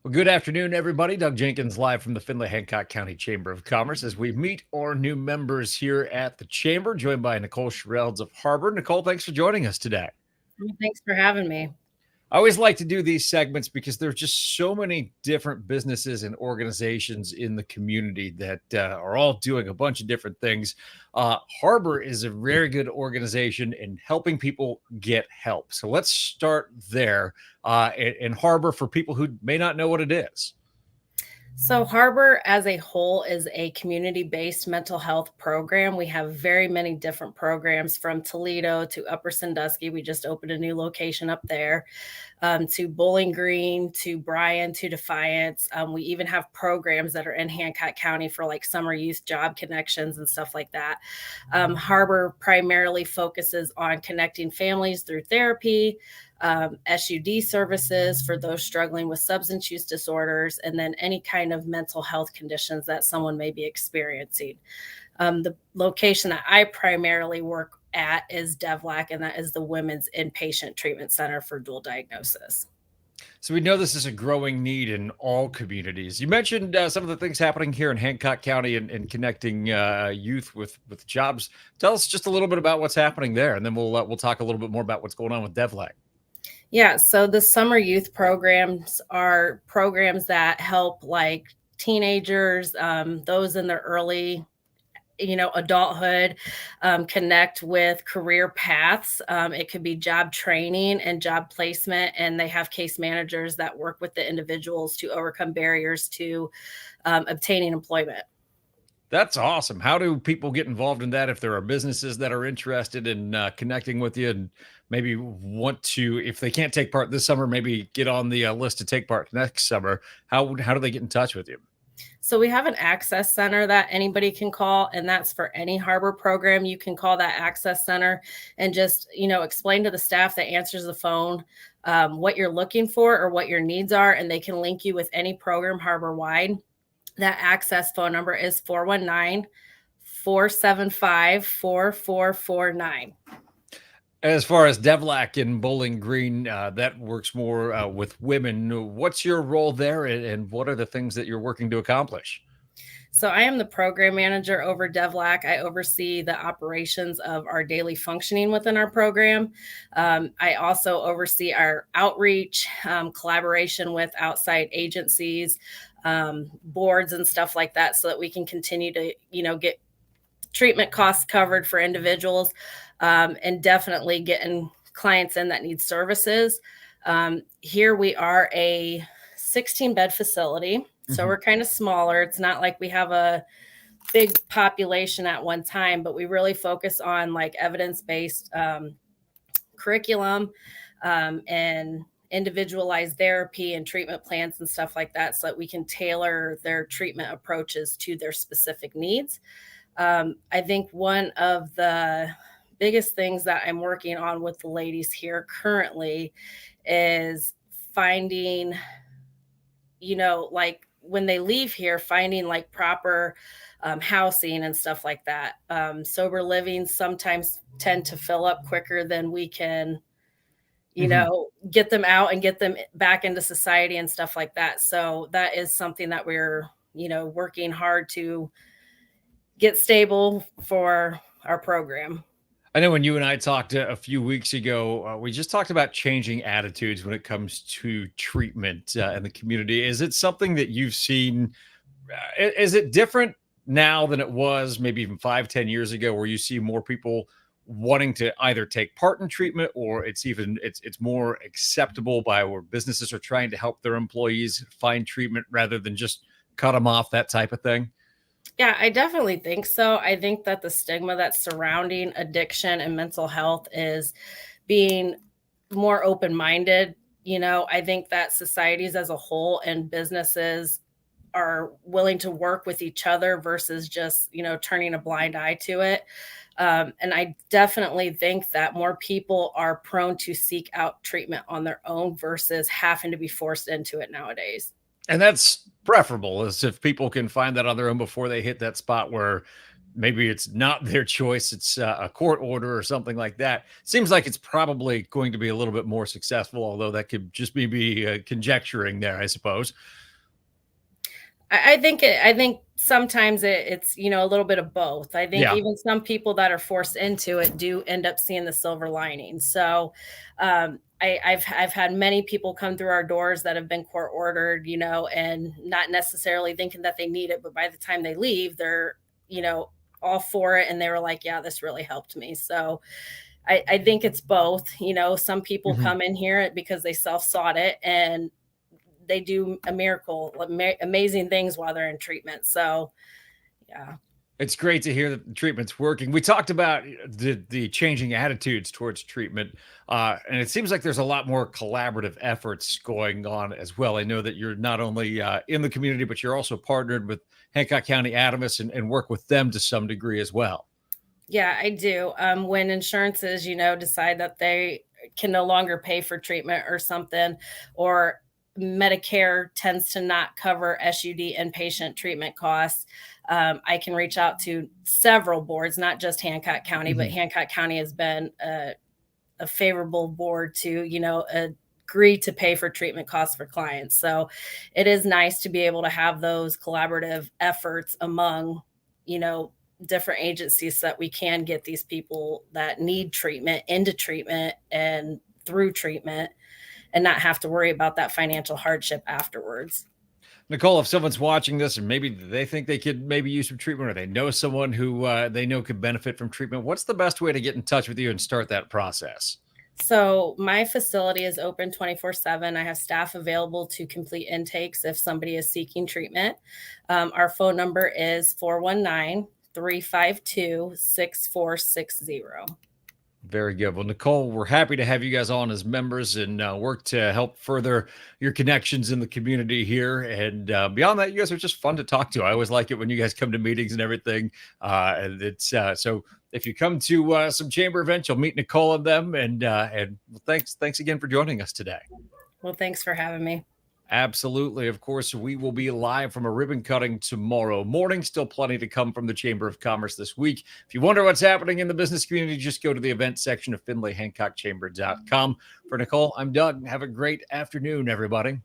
Well, good afternoon, everybody. Doug Jenkins live from the Findlay Hancock County Chamber of Commerce as we meet our new members here at the Chamber, joined by Nicole Sherelds of Harbor. Nicole, thanks for joining us today. Well, thanks for having me. I always like to do these segments because there's just so many different businesses and organizations in the community that are all doing a bunch of different things. Harbor is a very good organization in helping people get help. So let's start there in Harbor for people who may not know what it is. So, Harbor as a whole is a community based mental health program. We have very many different programs from Toledo to Upper Sandusky. We just opened a new location up there, to Bowling Green, to Bryan, to Defiance. We even have programs that are in Hancock County for like summer youth job connections and stuff like that. Harbor primarily focuses on connecting families through therapy, SUD services for those struggling with substance use disorders, and then any kind of mental health conditions that someone may be experiencing. The location that I primarily work at is Devlac, and that is the Women's Inpatient Treatment Center for Dual Diagnosis. So we know this is a growing need in all communities. You mentioned some of the things happening here in Hancock County and connecting youth with jobs. Tell us just a little bit about what's happening there, and then we'll talk a little bit more about what's going on with Devlac. Yeah, so the summer youth programs are programs that help like teenagers, those in their early adulthood, connect with career paths. It could be job training and job placement, and they have case managers that work with the individuals to overcome barriers to obtaining employment. That's awesome. How do people get involved in that if there are businesses that are interested in connecting with you and maybe want to, if they can't take part this summer, maybe get on the list to take part next summer? How do they get in touch with you? So we have an access center that anybody can call, and that's for any Harbor program. You can call that access center and just, explain to the staff that answers the phone what you're looking for or what your needs are, and they can link you with any program Harbor wide. That access phone number is 419-475-4449. As far as Devlac and Bowling Green, that works more with women. What's your role there, and what are the things that you're working to accomplish? So I am the program manager over Devlac. I oversee the operations of our daily functioning within our program. I also oversee our outreach, collaboration with outside agencies, boards and stuff like that, so that we can continue to, get treatment costs covered for individuals, and definitely getting clients in that need services. Here we are a 16-bed facility. So we're kind of smaller. It's not like we have a big population at one time, but we really focus on like evidence-based curriculum, and individualized therapy and treatment plans and stuff like that, so that we can tailor their treatment approaches to their specific needs. I think one of the biggest things that I'm working on with the ladies here currently is finding, like when they leave here, finding like proper housing and stuff like that. Sober living sometimes tend to fill up quicker than we can, get them out and get them back into society and stuff like that. So that is something that we're, working hard to get stable for our program. I know when you and I talked a few weeks ago, we just talked about changing attitudes when it comes to treatment in the community. Is it something that you've seen? Is it different now than it was maybe even 5, 10 years ago, where you see more people wanting to either take part in treatment, or it's more acceptable by where businesses are trying to help their employees find treatment rather than just cut them off, that type of thing? Yeah, I definitely think so. I think that the stigma that's surrounding addiction and mental health is being more open minded. I think that societies as a whole and businesses are willing to work with each other versus just, turning a blind eye to it. And I definitely think that more people are prone to seek out treatment on their own versus having to be forced into it nowadays. And that's preferable, as if people can find that on their own before they hit that spot where maybe it's not their choice, it's a court order or something like that. Seems like it's probably going to be a little bit more successful, although that could just be conjecturing there, I suppose. I think sometimes it's a little bit of both. I think Yeah. even some people that are forced into it do end up seeing the silver lining. So I've had many people come through our doors that have been court ordered, and not necessarily thinking that they need it, but by the time they leave, they're you know all for it, and they were like, "Yeah, this really helped me." So I think it's both. Some people Mhm. come in here because they self sought it, and they do a miracle, amazing things while they're in treatment. So, yeah. It's great to hear that the treatment's working. We talked about the changing attitudes towards treatment, and it seems like there's a lot more collaborative efforts going on as well. I know that you're not only in the community, but you're also partnered with Hancock County Adamus and work with them to some degree as well. Yeah, I do. When insurances, decide that they can no longer pay for treatment or something, or Medicare tends to not cover SUD inpatient treatment costs, I can reach out to several boards, not just Hancock County, but Mhm. Hancock County has been a favorable board to, agree to pay for treatment costs for clients. So it is nice to be able to have those collaborative efforts among, you know, different agencies so that we can get these people that need treatment into treatment and through treatment, and not have to worry about that financial hardship afterwards. Nicole, if someone's watching this and maybe they think they could maybe use some treatment or they know someone who they know could benefit from treatment, what's the best way to get in touch with you and start that process? So my facility is open 24/7. I have staff available to complete intakes if somebody is seeking treatment. Our phone number is 419-352-6460. Very good. Well, Nicole, we're happy to have you guys on as members and work to help further your connections in the community here. And beyond that, you guys are just fun to talk to. I always like it when you guys come to meetings and everything. And it's so if you come to some chamber events, you'll meet Nicole and them. And well, thanks again for joining us today. Well, thanks for having me. Absolutely. Of course, we will be live from a ribbon cutting tomorrow morning. Still plenty to come from the Chamber of Commerce this week. If you wonder what's happening in the business community, just go to the event section of FindlayHancockChamber.com. For Nicole, I'm Doug. Have a great afternoon, everybody.